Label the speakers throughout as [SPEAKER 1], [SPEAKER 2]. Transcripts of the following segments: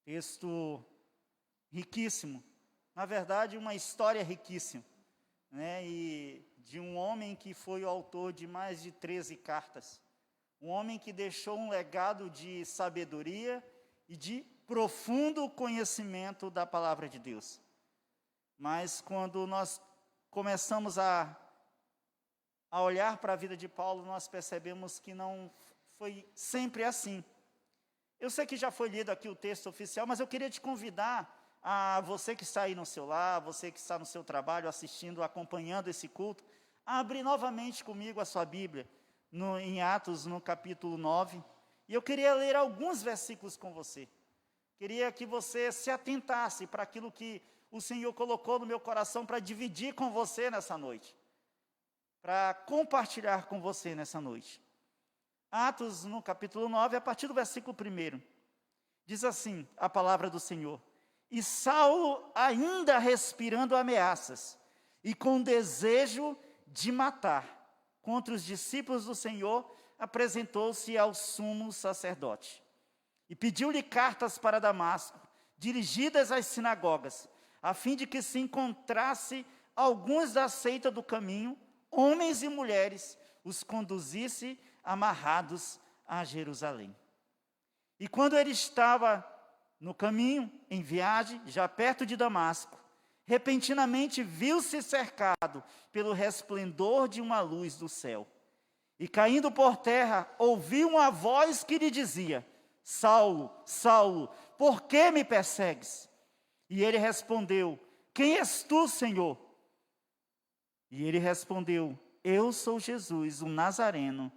[SPEAKER 1] Texto riquíssimo, na verdade uma história riquíssima, né? E de um homem que foi o autor de mais de 13 cartas, um homem que deixou um legado de sabedoria e de profundo conhecimento da palavra de Deus. Mas quando nós começamos a olhar para a vida de Paulo, nós percebemos que não foi sempre assim. Eu sei que já foi lido aqui o texto oficial, mas eu queria te convidar, a você que está aí no seu lar, você que está no seu trabalho, assistindo, acompanhando esse culto, a abrir novamente comigo a sua Bíblia, em Atos, no capítulo 9. E eu queria ler alguns versículos com você. Queria que você se atentasse para aquilo que o Senhor colocou no meu coração para dividir com você nessa noite, para compartilhar com você nessa noite. Atos, no capítulo 9, a partir do versículo 1, diz assim a palavra do Senhor: E Saulo, ainda respirando ameaças, e com desejo de matar contra os discípulos do Senhor, apresentou-se ao sumo sacerdote. E pediu-lhe cartas para Damasco, dirigidas às sinagogas, a fim de que se encontrasse alguns da seita do caminho, homens e mulheres, os conduzisse amarrados a Jerusalém. E quando ele estava no caminho, em viagem, já perto de Damasco, repentinamente viu-se cercado pelo resplendor de uma luz do céu. E caindo por terra, ouviu uma voz que lhe dizia: Saulo, Saulo, por que me persegues? E ele respondeu: Quem és tu, Senhor? E ele respondeu: Eu sou Jesus, o Nazareno,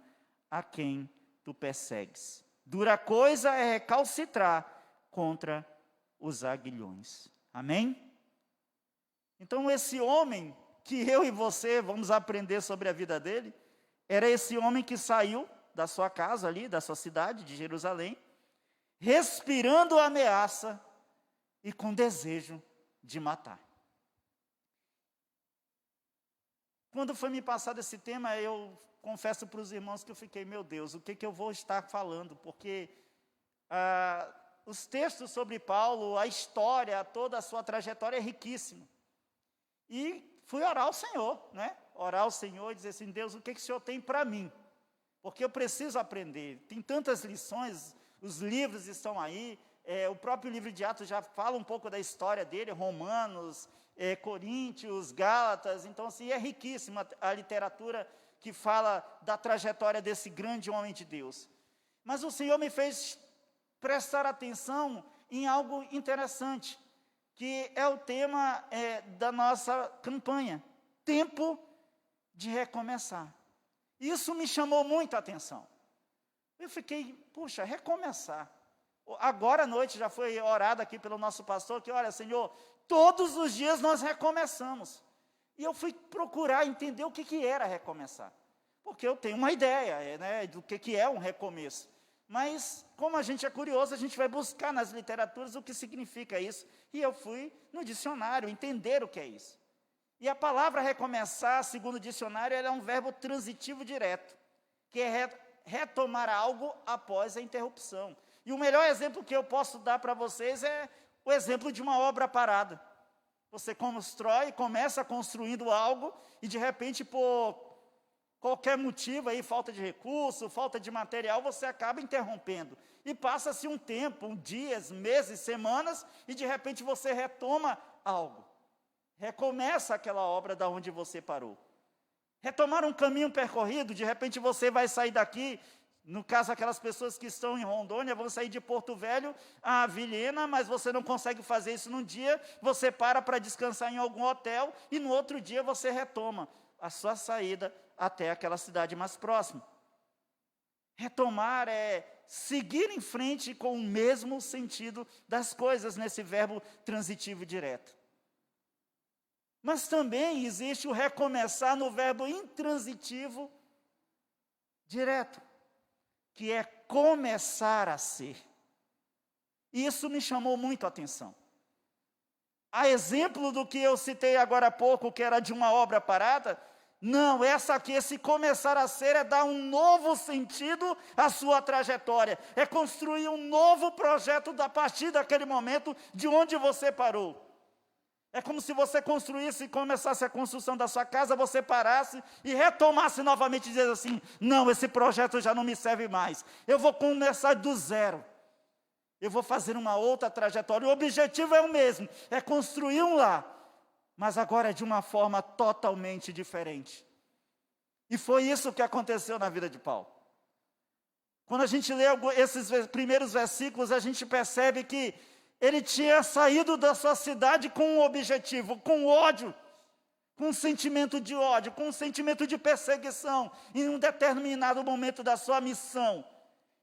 [SPEAKER 1] a quem tu persegues. Dura coisa é recalcitrar contra os aguilhões. Amém? Então esse homem, que eu e você vamos aprender sobre a vida dele, era esse homem que saiu da sua casa ali, da sua cidade, de Jerusalém, respirando ameaça e com desejo de matar. Quando foi me passado esse tema, eu confesso para os irmãos que eu fiquei, meu Deus, o que eu vou estar falando? Porque os textos sobre Paulo, a história, toda a sua trajetória é riquíssima. E fui orar ao Senhor, né? Orar ao Senhor e dizer assim: Deus, o que o Senhor tem para mim? Porque eu preciso aprender. Tem tantas lições, os livros estão aí, o próprio livro de Atos já fala um pouco da história dele, Romanos, Coríntios, Gálatas. Então, assim, é riquíssima a literatura que fala da trajetória desse grande homem de Deus. Mas o Senhor me fez prestar atenção em algo interessante, que é o tema da nossa campanha, tempo de recomeçar. Isso me chamou muito a atenção. Eu fiquei, puxa, recomeçar. Agora à noite já foi orado aqui pelo nosso pastor, que olha, Senhor, todos os dias nós recomeçamos. E eu fui procurar entender o que era recomeçar. Porque eu tenho uma ideia, né, do que é um recomeço. Mas, como a gente é curioso, a gente vai buscar nas literaturas o que significa isso. E eu fui no dicionário entender o que é isso. E a palavra recomeçar, segundo o dicionário, ela é um verbo transitivo direto, que é retomar algo após a interrupção. E o melhor exemplo que eu posso dar para vocês é o exemplo de uma obra parada. Você constrói, começa construindo algo e de repente, por qualquer motivo aí, falta de recurso, falta de material, você acaba interrompendo. E passa-se um tempo, dias, meses, semanas, e de repente você retoma algo. Recomeça aquela obra da onde você parou. Retomar um caminho percorrido, de repente você vai sair daqui, no caso aquelas pessoas que estão em Rondônia, vão sair de Porto Velho a Vilhena, mas você não consegue fazer isso num dia, você para descansar em algum hotel, e no outro dia você retoma a sua saída até aquela cidade mais próxima. Retomar é seguir em frente com o mesmo sentido das coisas, nesse verbo transitivo direto. Mas também existe o recomeçar no verbo intransitivo direto, que é começar a ser. Isso me chamou muito a atenção. A exemplo do que eu citei agora há pouco, que era de uma obra parada, Não, esse começar a ser é dar um novo sentido à sua trajetória. É construir um novo projeto a partir daquele momento de onde você parou. É como se você construísse e começasse a construção da sua casa, você parasse e retomasse novamente e dizendo assim, não, esse projeto já não me serve mais. Eu vou começar do zero. Eu vou fazer uma outra trajetória. O objetivo é o mesmo, é construir um lar. Mas agora é de uma forma totalmente diferente. E foi isso que aconteceu na vida de Paulo. Quando a gente lê esses primeiros versículos, a gente percebe que ele tinha saído da sua cidade com um objetivo, com ódio, com um sentimento de ódio, com um sentimento de perseguição. Em um determinado momento da sua missão,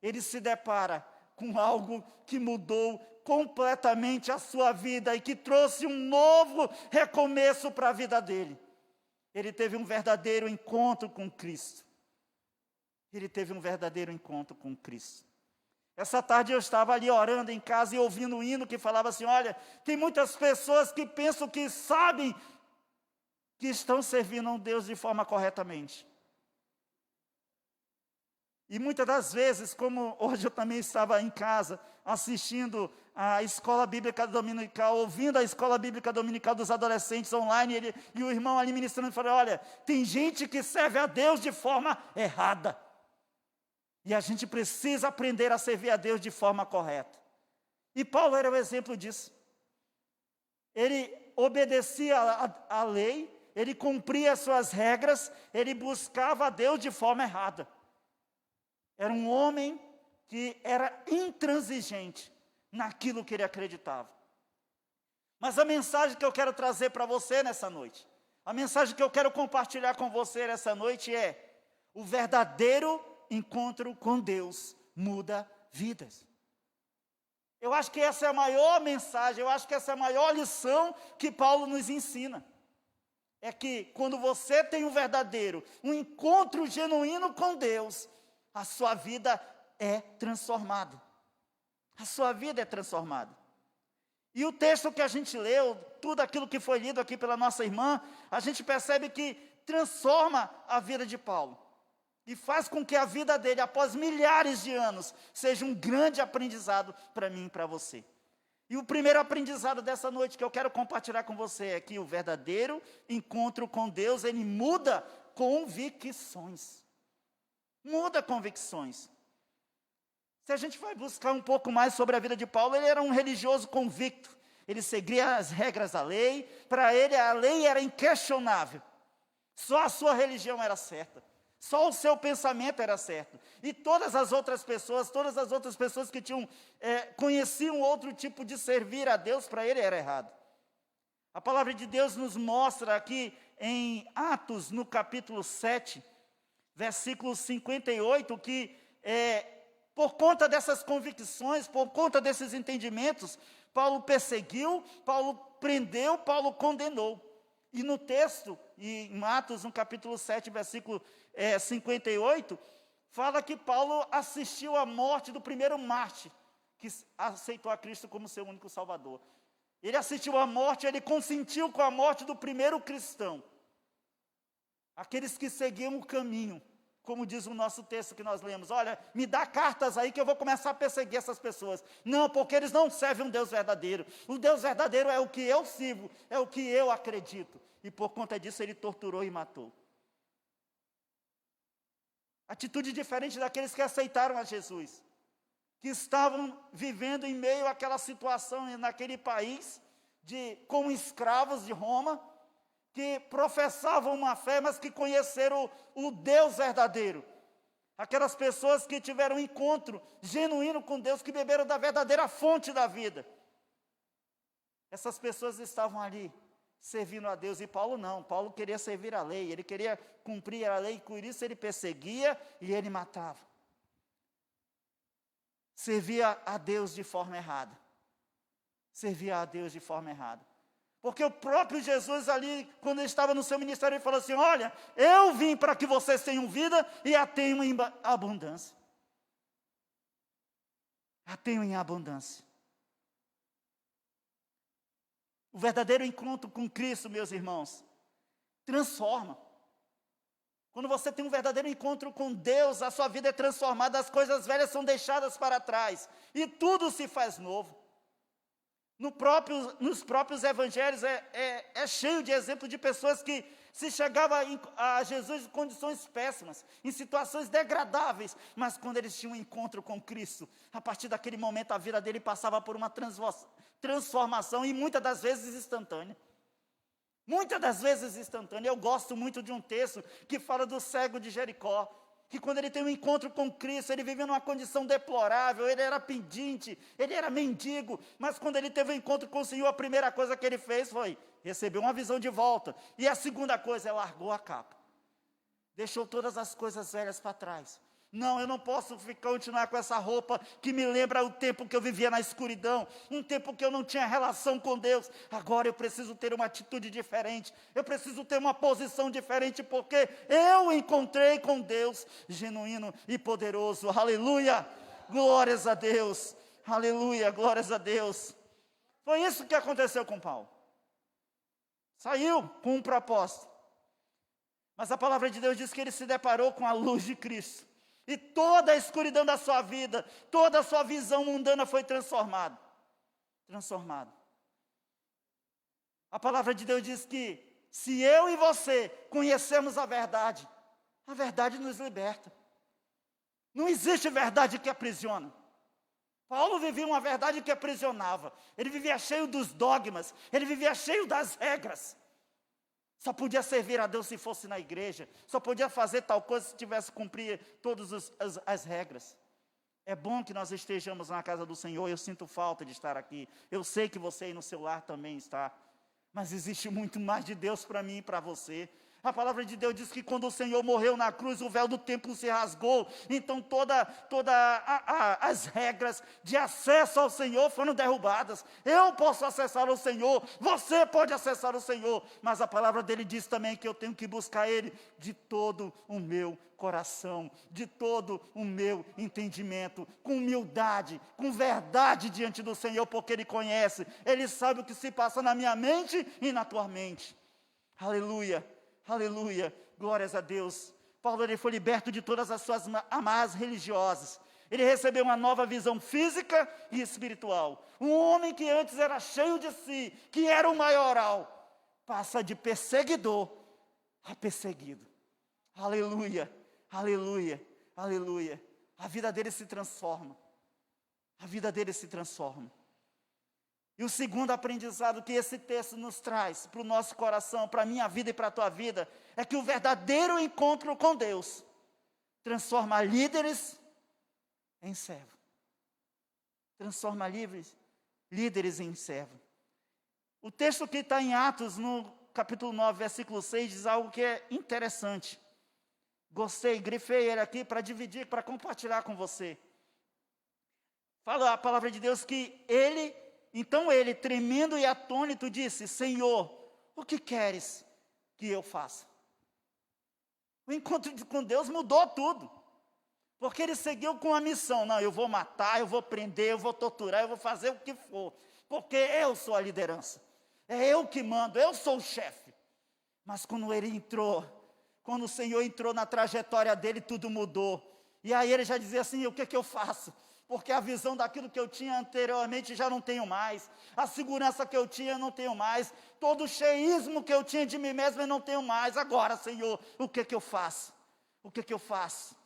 [SPEAKER 1] ele se depara com algo que mudou completamente a sua vida e que trouxe um novo recomeço para a vida dele. Ele teve um verdadeiro encontro com Cristo. Ele teve um verdadeiro encontro com Cristo. Essa tarde eu estava ali orando em casa e ouvindo um hino que falava assim, olha, tem muitas pessoas que pensam que sabem que estão servindo a um Deus de forma corretamente. E muitas das vezes, como hoje eu também estava em casa, assistindo a escola bíblica dominical, ouvindo a escola bíblica dominical dos adolescentes online, e o irmão ali ministrando, falou, olha, tem gente que serve a Deus de forma errada. E a gente precisa aprender a servir a Deus de forma correta. E Paulo era o exemplo disso. Ele obedecia à lei, ele cumpria as suas regras, ele buscava a Deus de forma errada. Era um homem que era intransigente naquilo que ele acreditava. Mas a mensagem que eu quero trazer para você nessa noite, a mensagem que eu quero compartilhar com você nessa noite é: o verdadeiro encontro com Deus muda vidas. Eu acho que essa é a maior mensagem, eu acho que essa é a maior lição que Paulo nos ensina. É que quando você tem um verdadeiro, um encontro genuíno com Deus, a sua vida é transformada. A sua vida é transformada. E o texto que a gente leu, tudo aquilo que foi lido aqui pela nossa irmã, a gente percebe que transforma a vida de Paulo. E faz com que a vida dele, após milhares de anos, seja um grande aprendizado para mim e para você. E o primeiro aprendizado dessa noite que eu quero compartilhar com você é que o verdadeiro encontro com Deus, ele muda convicções. Muda convicções. Se a gente vai buscar um pouco mais sobre a vida de Paulo, ele era um religioso convicto. Ele seguia as regras da lei. Para ele, a lei era inquestionável. Só a sua religião era certa. Só o seu pensamento era certo. E todas as outras pessoas que conheciam outro tipo de servir a Deus, para ele era errado. A palavra de Deus nos mostra aqui em Atos, no capítulo 7, versículo 58, que por conta dessas convicções, por conta desses entendimentos, Paulo perseguiu, Paulo prendeu, Paulo condenou. E no texto, em Atos, no capítulo 7, versículo 58, fala que Paulo assistiu à morte do primeiro mártir, que aceitou a Cristo como seu único Salvador. Ele assistiu à morte, ele consentiu com a morte do primeiro cristão. Aqueles que seguiam o caminho, como diz o nosso texto que nós lemos, olha, me dá cartas aí que eu vou começar a perseguir essas pessoas. Não, porque eles não servem um Deus verdadeiro. O Deus verdadeiro é o que eu sirvo, é o que eu acredito. E por conta disso ele torturou e matou. Atitude diferente daqueles que aceitaram a Jesus, que estavam vivendo em meio àquela situação, naquele país, como escravos de Roma, que professavam uma fé, mas que conheceram o Deus verdadeiro. Aquelas pessoas que tiveram um encontro genuíno com Deus, que beberam da verdadeira fonte da vida. Essas pessoas estavam ali, servindo a Deus, e Paulo não. Paulo queria servir a lei, ele queria cumprir a lei, por isso ele perseguia e ele matava. Servia a Deus de forma errada. Servia a Deus de forma errada. Porque o próprio Jesus ali, quando ele estava no seu ministério, ele falou assim, olha, eu vim para que vocês tenham vida e a tenham em abundância. A tenham em abundância. O verdadeiro encontro com Cristo, meus irmãos, transforma. Quando você tem um verdadeiro encontro com Deus, a sua vida é transformada, as coisas velhas são deixadas para trás, e tudo se faz novo. Nos próprios evangelhos é cheio de exemplos de pessoas que se chegavam a Jesus em condições péssimas, em situações degradáveis, mas quando eles tinham um encontro com Cristo, a partir daquele momento a vida dele passava por uma transformação, e muitas das vezes instantânea. Muitas das vezes instantânea. Eu gosto muito de um texto que fala do cego de Jericó, que quando ele tem um encontro com Cristo, ele vivia numa condição deplorável, ele era pedinte, ele era mendigo, mas quando ele teve um encontro com o Senhor, a primeira coisa que ele fez foi receber uma visão de volta, e a segunda coisa, ele largou a capa, deixou todas as coisas velhas para trás. Não, eu não posso continuar com essa roupa que me lembra o tempo que eu vivia na escuridão, um tempo que eu não tinha relação com Deus. Agora eu preciso ter uma atitude diferente, eu preciso ter uma posição diferente, porque eu encontrei com Deus genuíno e poderoso. Aleluia, glórias a Deus, aleluia, glórias a Deus. Foi isso que aconteceu com Paulo. Saiu com um propósito, mas a palavra de Deus diz que ele se deparou com a luz de Cristo. E toda a escuridão da sua vida, toda a sua visão mundana foi transformada. A palavra de Deus diz que se eu e você conhecemos a verdade nos liberta. Não existe verdade que aprisiona. Paulo vivia uma verdade que aprisionava. Ele vivia cheio dos dogmas, ele vivia cheio das regras. Só podia servir a Deus se fosse na igreja. Só podia fazer tal coisa se tivesse que cumprir todas as regras. É bom que nós estejamos na casa do Senhor. Eu sinto falta de estar aqui. Eu sei que você aí no seu lar também está. Mas existe muito mais de Deus para mim e para você. A palavra de Deus diz que quando o Senhor morreu na cruz, o véu do templo se rasgou. Então todas as regras de acesso ao Senhor foram derrubadas. Eu posso acessar o Senhor, você pode acessar o Senhor. Mas a palavra dele diz também que eu tenho que buscar Ele de todo o meu coração, de todo o meu entendimento, com humildade, com verdade diante do Senhor, porque Ele conhece, Ele sabe o que se passa na minha mente e na tua mente. Aleluia. Aleluia, glórias a Deus. Paulo ele foi liberto de todas as suas amarras religiosas. Ele recebeu uma nova visão física e espiritual. Um homem que antes era cheio de si, que era o maioral, passa de perseguidor a perseguido. Aleluia, aleluia, aleluia. A vida dele se transforma. A vida dele se transforma. E o segundo aprendizado que esse texto nos traz para o nosso coração, para a minha vida e para a tua vida, é que o verdadeiro encontro com Deus transforma líderes em servo. Transforma líderes em servo. O texto que está em Atos, no capítulo 9, versículo 6, diz algo que é interessante. Gostei, grifei ele aqui para dividir, para compartilhar com você. Fala a palavra de Deus que Então ele, tremendo e atônito, disse: Senhor, o que queres que eu faça? O encontro com Deus mudou tudo. Porque ele seguiu com a missão. Não, eu vou matar, eu vou prender, eu vou torturar, eu vou fazer o que for. Porque eu sou a liderança. É eu que mando, eu sou o chefe. Mas quando o Senhor entrou na trajetória dele, tudo mudou. E aí ele já dizia assim: o que eu faço? Porque a visão daquilo que eu tinha anteriormente já não tenho mais. A segurança que eu tinha eu não tenho mais. Todo o cheísmo que eu tinha de mim mesmo eu não tenho mais. Agora, Senhor, o que eu faço? O que eu faço?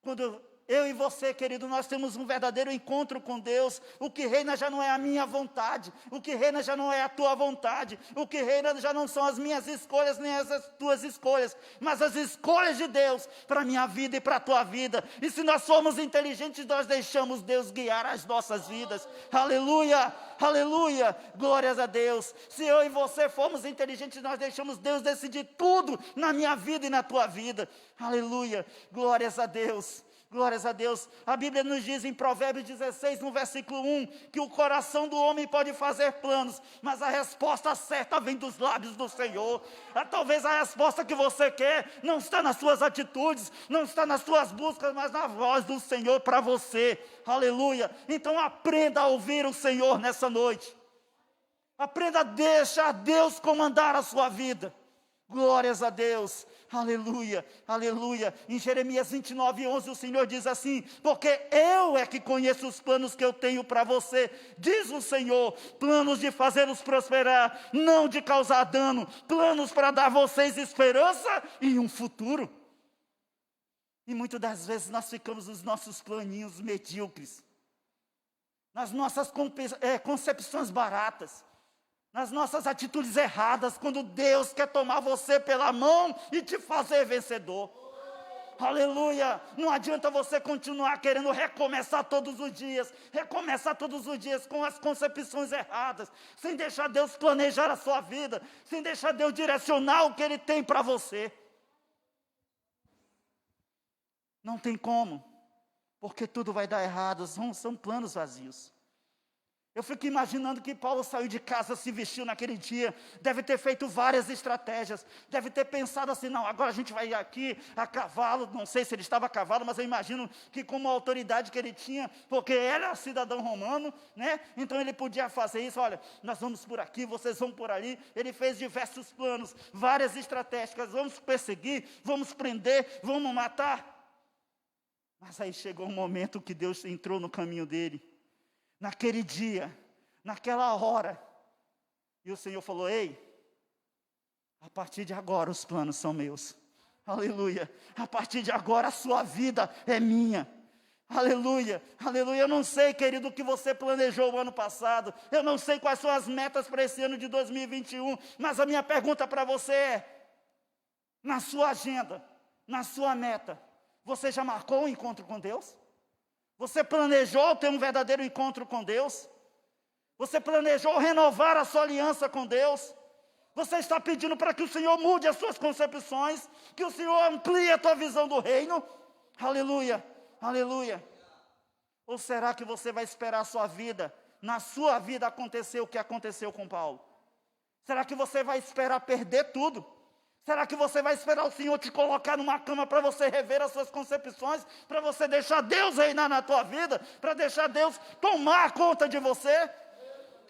[SPEAKER 1] Quando eu e você, querido, nós temos um verdadeiro encontro com Deus, o que reina já não é a minha vontade, o que reina já não é a tua vontade, o que reina já não são as minhas escolhas, nem as tuas escolhas, mas as escolhas de Deus para a minha vida e para a tua vida. E se nós formos inteligentes, nós deixamos Deus guiar as nossas vidas. Aleluia, aleluia, glórias a Deus. Se eu e você formos inteligentes, nós deixamos Deus decidir tudo na minha vida e na tua vida. Aleluia, glórias a Deus. Glórias a Deus. A Bíblia nos diz em Provérbios 16, no versículo 1, que o coração do homem pode fazer planos, mas a resposta certa vem dos lábios do Senhor. Talvez a resposta que você quer não está nas suas atitudes, não está nas suas buscas, mas na voz do Senhor para você. Aleluia. Então aprenda a ouvir o Senhor nessa noite. Aprenda a deixar Deus comandar a sua vida. Glórias a Deus, aleluia, aleluia. Em Jeremias 29:11 o Senhor diz assim: porque eu é que conheço os planos que eu tenho para você, diz o Senhor, planos de fazê-los prosperar, não de causar dano, planos para dar a vocês esperança e um futuro. E muitas das vezes nós ficamos nos nossos planinhos medíocres, nas nossas concepções baratas, nas nossas atitudes erradas, quando Deus quer tomar você pela mão e te fazer vencedor. Aleluia! Não adianta você continuar querendo recomeçar todos os dias com as concepções erradas, sem deixar Deus planejar a sua vida, sem deixar Deus direcionar o que Ele tem para você. Não tem como, porque tudo vai dar errado, são planos vazios. Eu fico imaginando que Paulo saiu de casa, se vestiu naquele dia, deve ter feito várias estratégias, deve ter pensado assim, não, agora a gente vai aqui a cavalo, não sei se ele estava a cavalo, mas eu imagino que com a autoridade que ele tinha, porque ele era cidadão romano, né? Então ele podia fazer isso, olha, nós vamos por aqui, vocês vão por ali. Ele fez diversos planos, várias estratégias, vamos perseguir, vamos prender, vamos matar. Mas aí chegou um momento que Deus entrou no caminho dele, naquele dia, naquela hora, e o Senhor falou: ei, a partir de agora os planos são meus, aleluia, a partir de agora a sua vida é minha, aleluia, aleluia. Eu não sei, querido, o que você planejou o ano passado, eu não sei quais são as metas para esse ano de 2021, mas a minha pergunta para você é, na sua agenda, na sua meta, você já marcou um encontro com Deus? Você planejou ter um verdadeiro encontro com Deus? Você planejou renovar a sua aliança com Deus? Você está pedindo para que o Senhor mude as suas concepções, que o Senhor amplie a tua visão do reino? Aleluia, aleluia. Ou será que você vai esperar a sua vida, na sua vida acontecer o que aconteceu com Paulo? Será que você vai esperar perder tudo? Será que você vai esperar o Senhor te colocar numa cama para você rever as suas concepções, para você deixar Deus reinar na tua vida, para deixar Deus tomar conta de você?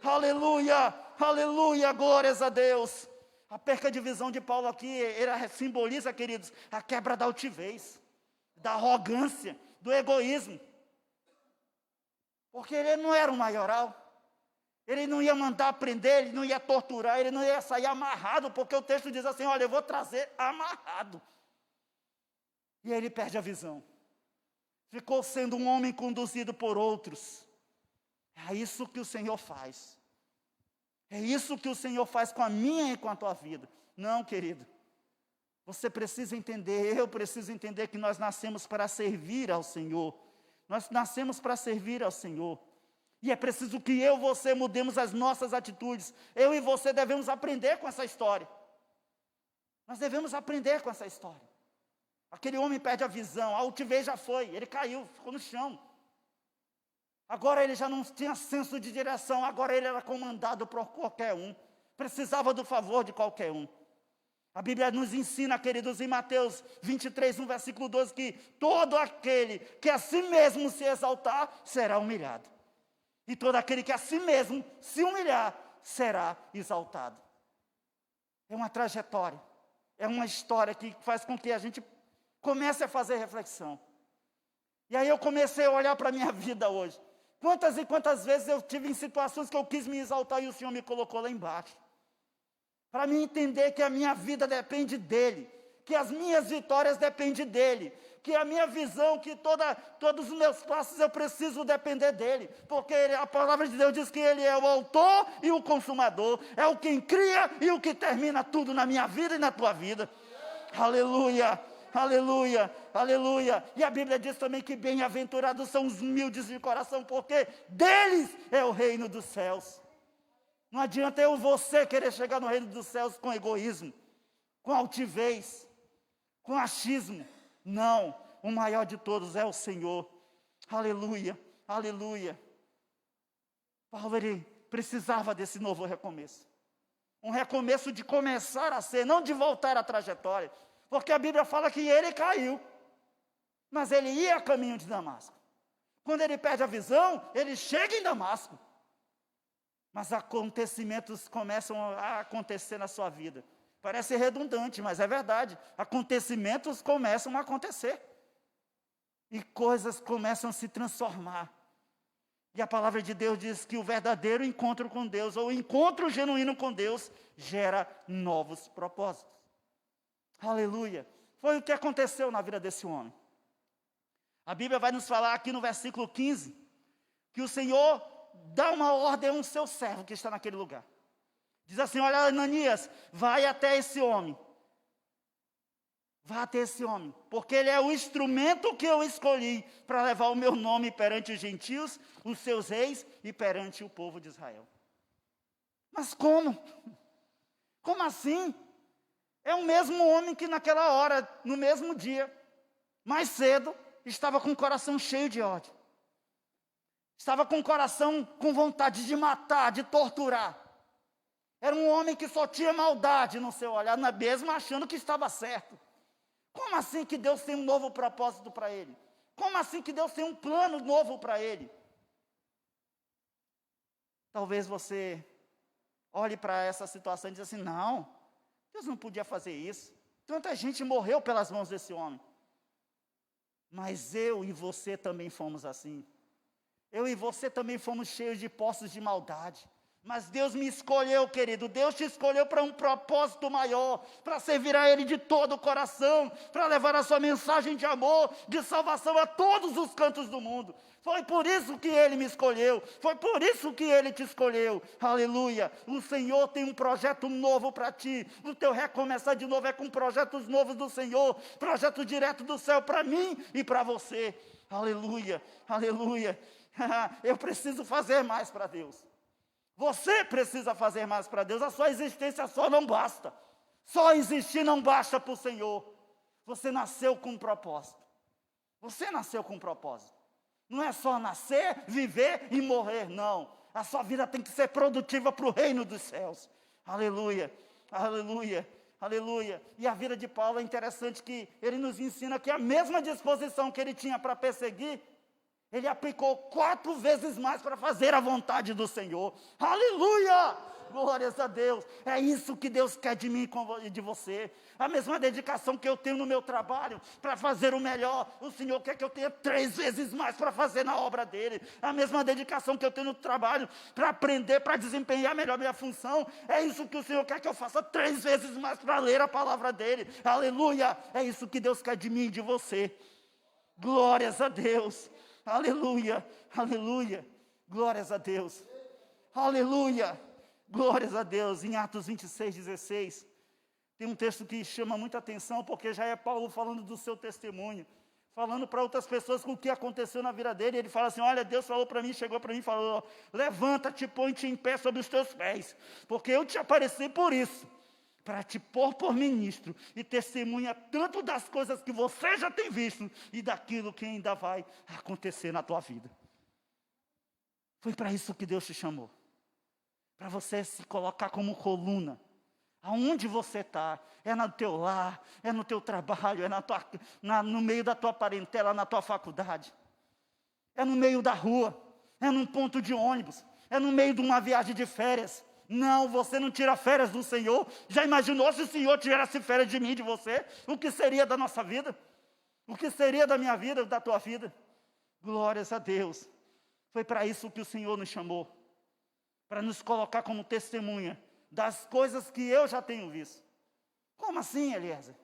[SPEAKER 1] Aleluia, aleluia, glórias a Deus. A perca de visão de Paulo aqui, ele simboliza, queridos, a quebra da altivez, da arrogância, do egoísmo. Porque ele não era um maioral. Ele não ia mandar prender, ele não ia torturar, ele não ia sair amarrado, porque o texto diz assim, olha, eu vou trazer amarrado. E aí ele perde a visão. Ficou sendo um homem conduzido por outros. É isso que o Senhor faz. É isso que o Senhor faz com a minha e com a tua vida. Não, querido. Você precisa entender, eu preciso entender que nós nascemos para servir ao Senhor. Nós nascemos para servir ao Senhor. E é preciso que eu e você mudemos as nossas atitudes. Eu e você devemos aprender com essa história. Nós devemos aprender com essa história. Aquele homem perde a visão, a altivez já foi, ele caiu, ficou no chão. Agora ele já não tinha senso de direção, agora ele era comandado por qualquer um. Precisava do favor de qualquer um. A Bíblia nos ensina, queridos, em Mateus 23, no versículo 12, que todo aquele que a si mesmo se exaltar, será humilhado. E todo aquele que a si mesmo se humilhar, será exaltado. É uma trajetória, é uma história que faz com que a gente comece a fazer reflexão. E aí eu comecei a olhar para a minha vida hoje. Quantas e quantas vezes eu tive em situações que eu quis me exaltar e o Senhor me colocou lá embaixo. Para mim entender que a minha vida depende dEle, que as minhas vitórias dependem dEle, que a minha visão, que todos os meus passos eu preciso depender dEle, porque a palavra de Deus diz que Ele é o autor e o consumador, é o quem cria e o que termina tudo na minha vida e na tua vida. Aleluia, aleluia, aleluia. E a Bíblia diz também que bem-aventurados são os humildes de coração, porque deles é o reino dos céus. Não adianta eu e você querer chegar no reino dos céus com egoísmo, com altivez, com achismo. Não, o maior de todos é o Senhor. Aleluia, aleluia. Paulo, ele precisava desse novo recomeço. Um recomeço de começar a ser, não de voltar à trajetória. Porque a Bíblia fala que ele caiu, mas ele ia a caminho de Damasco. Quando ele perde a visão, ele chega em Damasco. Mas acontecimentos começam a acontecer na sua vida. Parece redundante, mas é verdade. Acontecimentos começam a acontecer. E coisas começam a se transformar. E a palavra de Deus diz que o verdadeiro encontro com Deus, ou o encontro genuíno com Deus, gera novos propósitos. Aleluia. Foi o que aconteceu na vida desse homem. A Bíblia vai nos falar aqui no versículo 15, que o Senhor dá uma ordem a um seu servo que está naquele lugar. Diz assim: olha, Ananias, vai até esse homem. Vá até esse homem, porque ele é o instrumento que eu escolhi para levar o meu nome perante os gentios, os seus reis e perante o povo de Israel. Mas como? Como assim? É o mesmo homem que naquela hora, no mesmo dia, mais cedo, estava com o coração cheio de ódio. Estava com o coração com vontade de matar, de torturar. Era um homem que só tinha maldade no seu olhar, mesmo achando que estava certo. Como assim que Deus tem um novo propósito para ele? Como assim que Deus tem um plano novo para ele? Talvez você olhe para essa situação e diz assim: não, Deus não podia fazer isso. Tanta gente morreu pelas mãos desse homem. Mas eu e você também fomos assim. Eu e você também fomos cheios de poços de maldade. Mas Deus me escolheu, querido. Deus te escolheu para um propósito maior, para servir a Ele de todo o coração, para levar a sua mensagem de amor, de salvação a todos os cantos do mundo. Foi por isso que Ele me escolheu, foi por isso que Ele te escolheu. Aleluia. O Senhor tem um projeto novo para ti. O teu recomeçar de novo é com projetos novos do Senhor, projeto direto do céu para mim e para você. Aleluia, aleluia. Eu preciso fazer mais para Deus. Você precisa fazer mais para Deus. A sua existência só não basta. Só existir não basta para o Senhor. Você nasceu com um propósito. Você nasceu com um propósito. Não é só nascer, viver e morrer, não. A sua vida tem que ser produtiva para o reino dos céus. Aleluia, aleluia, aleluia. E a vida de Paulo é interessante que ele nos ensina que a mesma disposição que ele tinha para perseguir, ele aplicou 4 vezes mais para fazer a vontade do Senhor. Aleluia! Glórias a Deus. É isso que Deus quer de mim e de você. A mesma dedicação que eu tenho no meu trabalho para fazer o melhor, o Senhor quer que eu tenha 3 vezes mais para fazer na obra dele. A mesma dedicação que eu tenho no trabalho para aprender, para desempenhar melhor minha função, é isso que o Senhor quer que eu faça 3 vezes mais para ler a palavra dele. Aleluia! É isso que Deus quer de mim e de você. Glórias a Deus. Aleluia, aleluia, glórias a Deus, aleluia, glórias a Deus. Em Atos 26, 16, tem um texto que chama muita atenção, porque já é Paulo falando do seu testemunho, falando para outras pessoas com o que aconteceu na vida dele. Ele fala assim: olha, Deus falou para mim, chegou para mim e falou: levanta-te, põe-te em pé sobre os teus pés, porque eu te apareci por isso, para te pôr por ministro e testemunha tanto das coisas que você já tem visto e daquilo que ainda vai acontecer na tua vida. Foi para isso que Deus te chamou, para você se colocar como coluna. Aonde você está, é no teu lar, é no teu trabalho, é no meio da tua parentela, na tua faculdade, é no meio da rua, é num ponto de ônibus, é no meio de uma viagem de férias. Não, você não tira férias do Senhor. Já imaginou se o Senhor tirasse férias de mim e de você? O que seria da nossa vida? O que seria da minha vida, da tua vida? Glórias a Deus. Foi para isso que o Senhor nos chamou, para nos colocar como testemunha das coisas que eu já tenho visto. Como assim, Eliezer?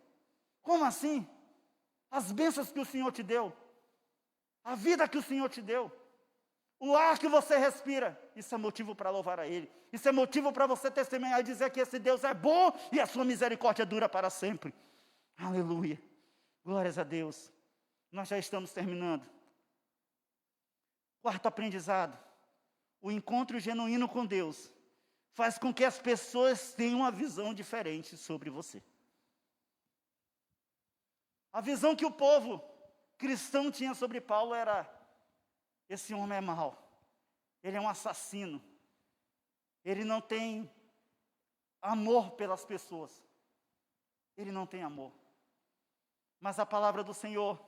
[SPEAKER 1] Como assim? As bênçãos que o Senhor te deu, a vida que o Senhor te deu, o ar que você respira, isso é motivo para louvar a Ele. Isso é motivo para você testemunhar e dizer que esse Deus é bom e a sua misericórdia dura para sempre. Aleluia. Glórias a Deus. Nós já estamos terminando. 4º aprendizado. O encontro genuíno com Deus faz com que as pessoas tenham uma visão diferente sobre você. A visão que o povo cristão tinha sobre Paulo era: esse homem é mau, ele é um assassino, ele não tem amor pelas pessoas, ele não tem amor. Mas a palavra do Senhor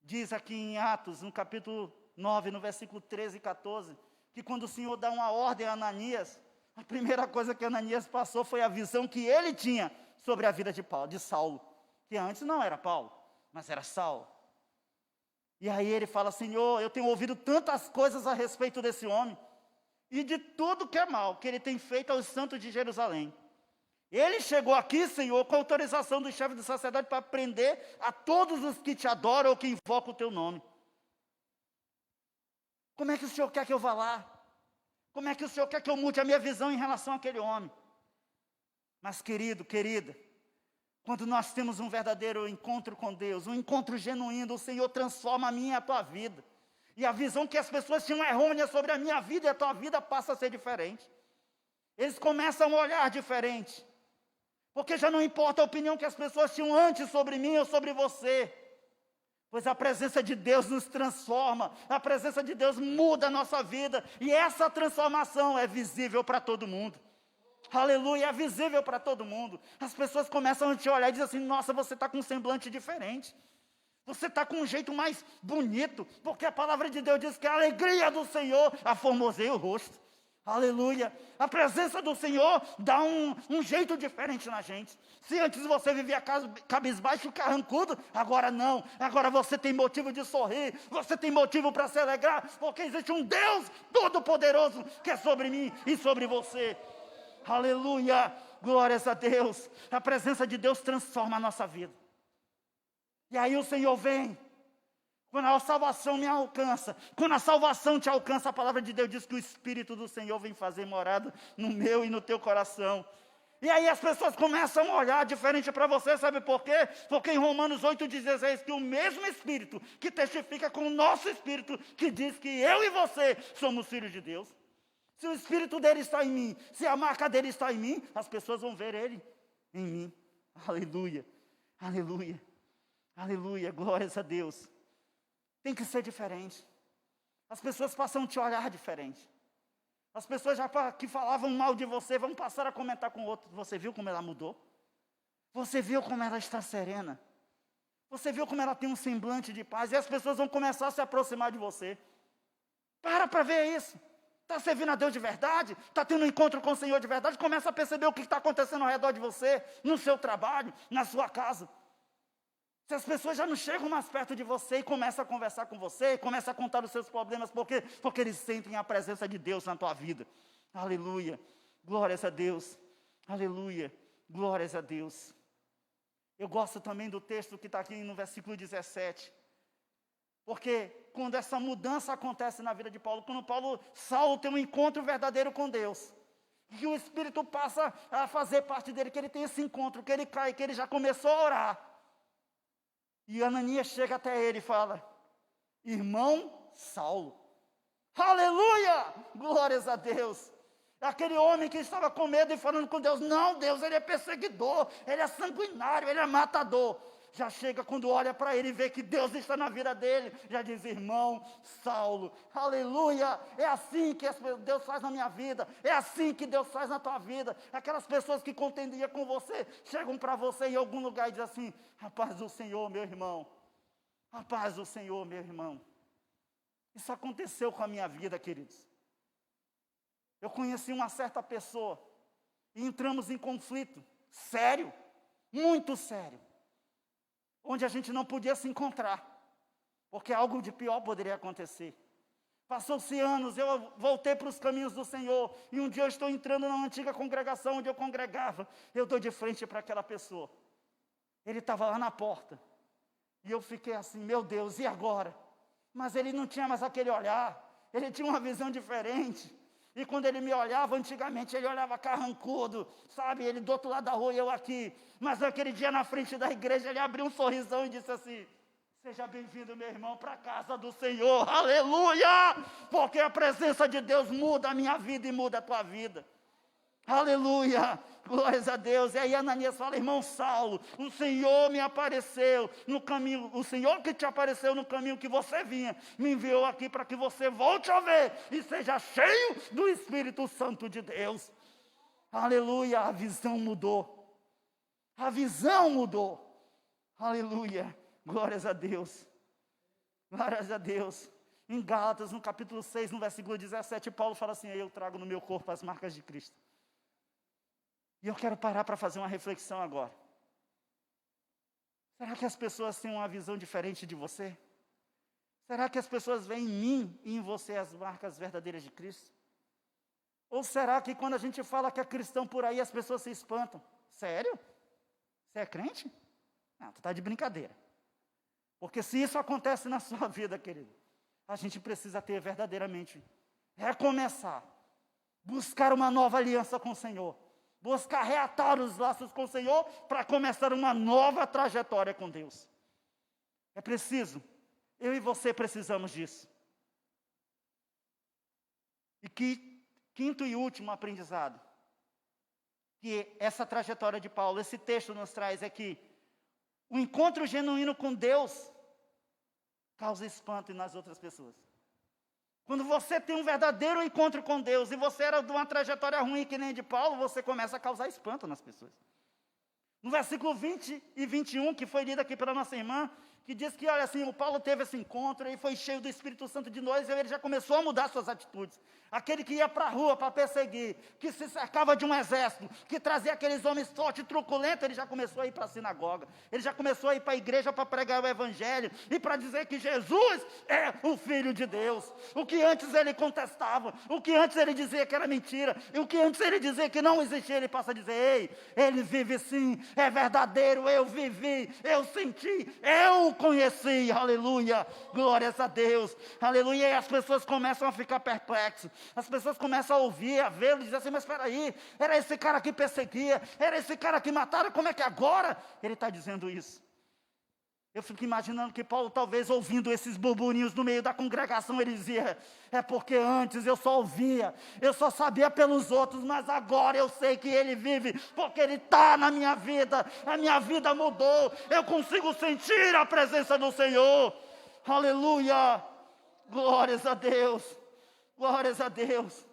[SPEAKER 1] diz aqui em Atos, no capítulo 9, no versículo 13 e 14, que quando o Senhor dá uma ordem a Ananias A primeira coisa que Ananias passou foi a visão que ele tinha sobre a vida de Saulo, que antes não era Paulo, mas era Saulo. E aí ele fala: Senhor, eu tenho ouvido tantas coisas a respeito desse homem, e de tudo que é mal que ele tem feito aos santos de Jerusalém. Ele chegou aqui, Senhor, com autorização do chefe do sacerdote para prender a todos os que te adoram ou que invocam o teu nome. Como é que o Senhor quer que eu vá lá? Como é que o Senhor quer que eu mude a minha visão em relação àquele homem? Mas querido, querida, quando nós temos um verdadeiro encontro com Deus, um encontro genuíno, o Senhor transforma a minha e a tua vida. E a visão que as pessoas tinham errônea sobre a minha vida e a tua vida passa a ser diferente. Eles começam a olhar diferente. Porque já não importa a opinião que as pessoas tinham antes sobre mim ou sobre você. Pois a presença de Deus nos transforma, a presença de Deus muda a nossa vida. E essa transformação é visível para todo mundo. Aleluia, é visível para todo mundo. As pessoas começam a te olhar e dizem assim: nossa, você está com um semblante diferente. Você está com um jeito mais bonito. Porque a palavra de Deus diz que a alegria do Senhor aformoseia o rosto. Aleluia, a presença do Senhor dá um jeito diferente na gente. Se antes você vivia cabisbaixo, carrancudo, agora não. Agora você tem motivo de sorrir, você tem motivo para se alegrar, porque existe um Deus todo-poderoso que é sobre mim e sobre você. Aleluia, glórias a Deus. A presença de Deus transforma a nossa vida. E aí o Senhor vem. Quando a salvação me alcança, quando a salvação te alcança, a palavra de Deus diz que o Espírito do Senhor vem fazer morada no meu e no teu coração. E aí as pessoas começam a olhar diferente para você, sabe por quê? Porque em Romanos 8,16, que o mesmo Espírito que testifica com o nosso Espírito, que diz que eu e você somos filhos de Deus. Se o Espírito dele está em mim, se a marca dele está em mim, as pessoas vão ver ele em mim. Aleluia, aleluia, aleluia, glórias a Deus. Tem que ser diferente. As pessoas passam a te olhar diferente. As pessoas já que falavam mal de você vão passar a comentar com outros. Você viu como ela mudou? Você viu como ela está serena? Você viu como ela tem um semblante de paz? E as pessoas vão começar a se aproximar de você. Para ver isso. Está servindo a Deus de verdade? Está tendo um encontro com o Senhor de verdade? Começa a perceber o que está acontecendo ao redor de você, no seu trabalho, na sua casa. Se as pessoas já não chegam mais perto de você e começam a conversar com você, começam a contar os seus problemas, porque eles sentem a presença de Deus na tua vida. Aleluia, glórias a Deus, aleluia, glórias a Deus. Eu gosto também do texto que está aqui no versículo 17, porque quando essa mudança acontece na vida de Paulo, quando Saulo tem um encontro verdadeiro com Deus, que o Espírito passa a fazer parte dele, que ele tem esse encontro, que ele cai, que ele já começou a orar. E Ananias chega até ele e fala: irmão Saulo. Aleluia! Glórias a Deus. Aquele homem que estava com medo e falando com Deus: não, Deus, ele é perseguidor, ele é sanguinário, ele é matador. Já chega quando olha para ele e vê que Deus está na vida dele, já diz: irmão Saulo, aleluia, é assim que Deus faz na minha vida, é assim que Deus faz na tua vida. Aquelas pessoas que contendiam com você, chegam para você em algum lugar e dizem assim: a paz do Senhor, meu irmão, a paz do Senhor, meu irmão. Isso aconteceu com a minha vida, queridos. Eu conheci uma certa pessoa, e entramos em conflito, sério, muito sério, onde a gente não podia se encontrar, porque algo de pior poderia acontecer. Passou-se anos, eu voltei para os caminhos do Senhor, e um dia eu estou entrando na antiga congregação onde eu congregava, eu dou de frente para aquela pessoa. Ele estava lá na porta, e eu fiquei assim: meu Deus, e agora? Mas ele não tinha mais aquele olhar, ele tinha uma visão diferente. E quando ele me olhava, antigamente ele olhava carrancudo, sabe, ele do outro lado da rua e eu aqui. Mas naquele dia na frente da igreja ele abriu um sorrisão e disse assim: seja bem-vindo, meu irmão, para a casa do Senhor, aleluia! Porque a presença de Deus muda a minha vida e muda a tua vida. Aleluia, glórias a Deus. E aí Ananias fala: irmão Saulo, o Senhor me apareceu no caminho, o Senhor que te apareceu no caminho que você vinha, me enviou aqui para que você volte a ver e seja cheio do Espírito Santo de Deus. Aleluia, a visão mudou. A visão mudou. Aleluia, glórias a Deus. Glórias a Deus. Em Gálatas, no capítulo 6, no versículo 17, Paulo fala assim: eu trago no meu corpo as marcas de Cristo. E eu quero parar para fazer uma reflexão agora. Será que as pessoas têm uma visão diferente de você? Será que as pessoas veem em mim e em você as marcas verdadeiras de Cristo? Ou será que quando a gente fala que é cristão por aí, as pessoas se espantam? Sério? Você é crente? Não, tu está de brincadeira. Porque se isso acontece na sua vida, querido, a gente precisa ter verdadeiramente, recomeçar, buscar uma nova aliança com o Senhor, buscar reatar os laços com o Senhor, para começar uma nova trajetória com Deus. É preciso, eu e você precisamos disso. E quinto e último aprendizado, que essa trajetória de Paulo, esse texto nos traz, é que o encontro genuíno com Deus causa espanto nas outras pessoas. Quando você tem um verdadeiro encontro com Deus, e você era de uma trajetória ruim que nem de Paulo, você começa a causar espanto nas pessoas. No versículo 20 e 21, que foi lido aqui pela nossa irmã, que diz que, olha assim, o Paulo teve esse encontro, e foi cheio do Espírito Santo de nós, e ele já começou a mudar suas atitudes. Aquele que ia para a rua para perseguir, que se cercava de um exército, que trazia aqueles homens fortes e truculentos, ele já começou a ir para a sinagoga, ele já começou a ir para a igreja para pregar o evangelho, e para dizer que Jesus é o Filho de Deus. O que antes ele contestava, o que antes ele dizia que era mentira, e o que antes ele dizia que não existia, ele passa a dizer: ei, ele vive sim, é verdadeiro, eu vivi, eu senti, eu conheci, aleluia, glórias a Deus, aleluia. E as pessoas começam a ficar perplexas, as pessoas começam a ouvir, a ver, e dizer assim: mas espera aí, era esse cara que perseguia, era esse cara que mataram, como é que agora ele está dizendo isso? Eu fico imaginando que Paulo, talvez ouvindo esses burburinhos no meio da congregação, ele dizia: é porque antes eu só ouvia, eu só sabia pelos outros, mas agora eu sei que ele vive, porque ele está na minha vida, a minha vida mudou, eu consigo sentir a presença do Senhor, aleluia, glórias a Deus, glórias a Deus.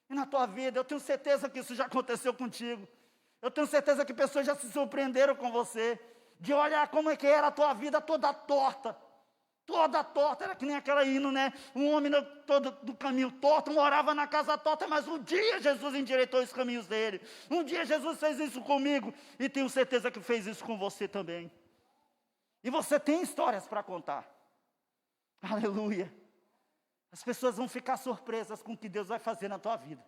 [SPEAKER 1] E na tua vida, eu tenho certeza que isso já aconteceu contigo, eu tenho certeza que pessoas já se surpreenderam com você, de olhar como é que era a tua vida toda torta, era que nem aquela hino, né? Um homem todo do caminho torto, morava na casa torta, mas um dia Jesus endireitou os caminhos dele, um dia Jesus fez isso comigo, e tenho certeza que fez isso com você também, e você tem histórias para contar, aleluia. As pessoas vão ficar surpresas com o que Deus vai fazer na tua vida.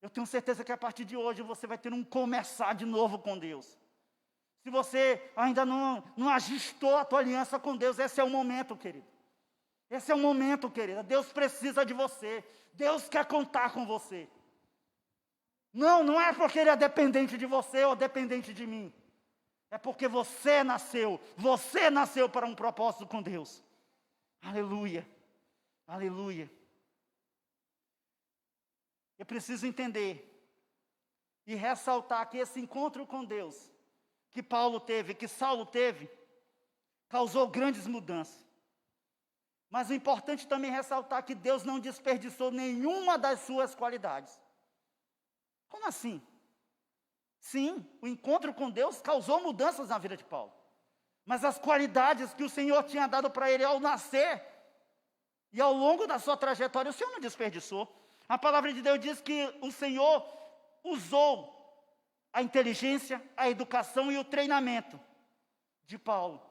[SPEAKER 1] Eu tenho certeza que a partir de hoje você vai ter um começar de novo com Deus. Se você ainda não ajustou a tua aliança com Deus, esse é o momento, querido. Esse é o momento, querida. Deus precisa de você. Deus quer contar com você. Não é porque Ele é dependente de você ou dependente de mim. É porque você nasceu para um propósito com Deus. Aleluia, aleluia. Eu preciso entender e ressaltar que esse encontro com Deus, que Paulo teve, que Saulo teve, causou grandes mudanças. Mas o importante também é ressaltar que Deus não desperdiçou nenhuma das suas qualidades. Como assim? Sim, o encontro com Deus causou mudanças na vida de Paulo. Mas as qualidades que o Senhor tinha dado para ele ao nascer e ao longo da sua trajetória, o Senhor não desperdiçou. A palavra de Deus diz que o Senhor usou a inteligência, a educação e o treinamento de Paulo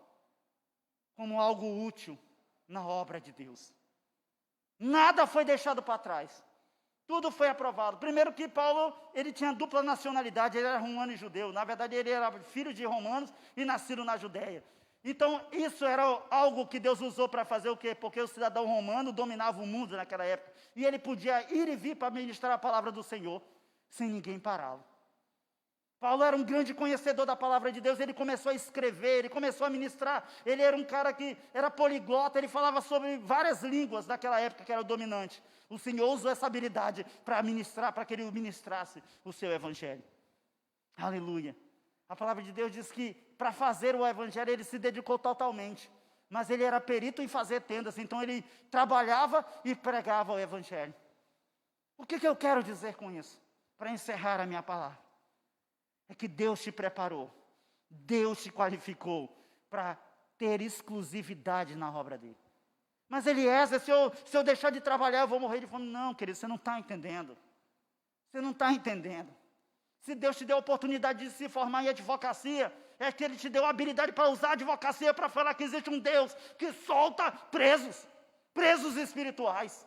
[SPEAKER 1] como algo útil na obra de Deus. Nada foi deixado para trás. Tudo foi aprovado. Primeiro que Paulo, ele tinha dupla nacionalidade, ele era romano e judeu. Na verdade, ele era filho de romanos e nascido na Judéia. Então, isso era algo que Deus usou para fazer o quê? Porque o cidadão romano dominava o mundo naquela época. E ele podia ir e vir para ministrar a palavra do Senhor, sem ninguém pará-lo. Paulo era um grande conhecedor da palavra de Deus, ele começou a escrever, ele começou a ministrar, ele era um cara que era poliglota, ele falava sobre várias línguas daquela época que era o dominante. O Senhor usou essa habilidade para ministrar, para que ele ministrasse o seu evangelho. Aleluia. A palavra de Deus diz que para fazer o evangelho ele se dedicou totalmente, mas ele era perito em fazer tendas, então ele trabalhava e pregava o evangelho. O que eu quero dizer com isso? Para encerrar a minha palavra. É que Deus te preparou, Deus te qualificou para ter exclusividade na obra dele. Mas Eliezer, se eu deixar de trabalhar, eu vou morrer de fome. Não, querido, você não está entendendo. Você não está entendendo. Se Deus te deu a oportunidade de se formar em advocacia, é que Ele te deu a habilidade para usar a advocacia para falar que existe um Deus que solta presos espirituais.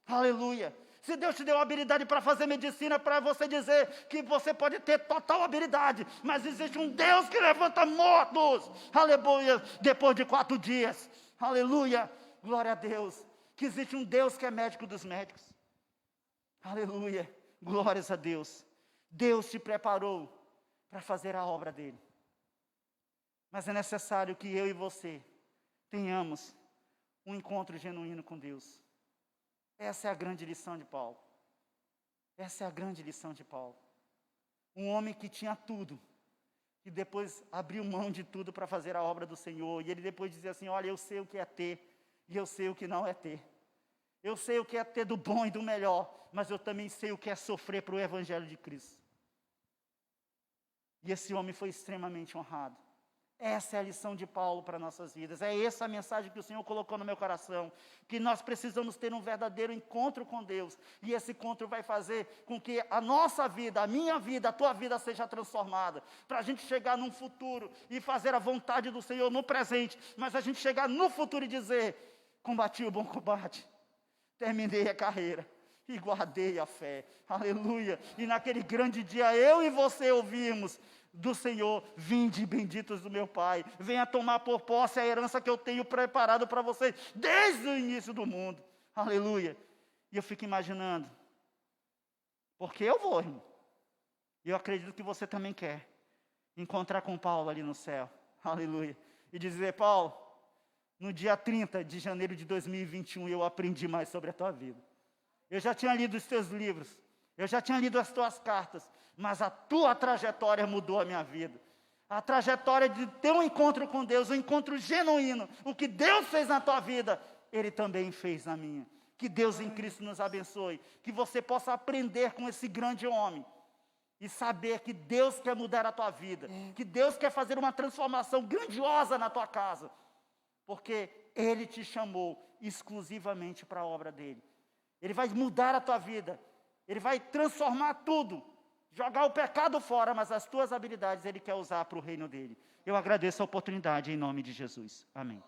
[SPEAKER 1] Aleluia. Se Deus te deu a habilidade para fazer medicina, para você dizer que você pode ter total habilidade, mas existe um Deus que levanta mortos. Aleluia. Depois de 4 dias. Aleluia. Glória a Deus. Que existe um Deus que é médico dos médicos. Aleluia. Glórias a Deus. Deus te preparou para fazer a obra dele. Mas é necessário que eu e você tenhamos um encontro genuíno com Deus. Essa é a grande lição de Paulo. Essa é a grande lição de Paulo. Um homem que tinha tudo, que depois abriu mão de tudo para fazer a obra do Senhor. E ele depois dizia assim, olha, eu sei o que é ter, e eu sei o que não é ter. Eu sei o que é ter do bom e do melhor, mas eu também sei o que é sofrer para o Evangelho de Cristo. E esse homem foi extremamente honrado. Essa é a lição de Paulo para nossas vidas. É essa a mensagem que o Senhor colocou no meu coração. Que nós precisamos ter um verdadeiro encontro com Deus. E esse encontro vai fazer com que a nossa vida, a minha vida, a tua vida seja transformada. Para a gente chegar num futuro e fazer a vontade do Senhor no presente. Mas a gente chegar no futuro e dizer, combati o bom combate. Terminei a carreira e guardei a fé. Aleluia. E naquele grande dia eu e você ouvimos do Senhor, vinde benditos do meu Pai, venha tomar por posse a herança que eu tenho preparado para vocês desde o início do mundo. Aleluia. E eu fico imaginando, porque eu vou, irmão. E eu acredito que você também quer encontrar com Paulo ali no céu. Aleluia. E dizer, Paulo, no dia 30 de janeiro de 2021 eu aprendi mais sobre a tua vida. Eu já tinha lido os teus livros, eu já tinha lido as tuas cartas, mas a tua trajetória mudou a minha vida. A trajetória de ter um encontro com Deus, um encontro genuíno. O que Deus fez na tua vida, Ele também fez na minha. Que Deus em Cristo nos abençoe. Que você possa aprender com esse grande homem. E saber que Deus quer mudar a tua vida. Que Deus quer fazer uma transformação grandiosa na tua casa. Porque Ele te chamou exclusivamente para a obra dEle. Ele vai mudar a tua vida. Ele vai transformar tudo. Jogar o pecado fora, mas as tuas habilidades Ele quer usar para o reino dEle. Eu agradeço a oportunidade em nome de Jesus. Amém.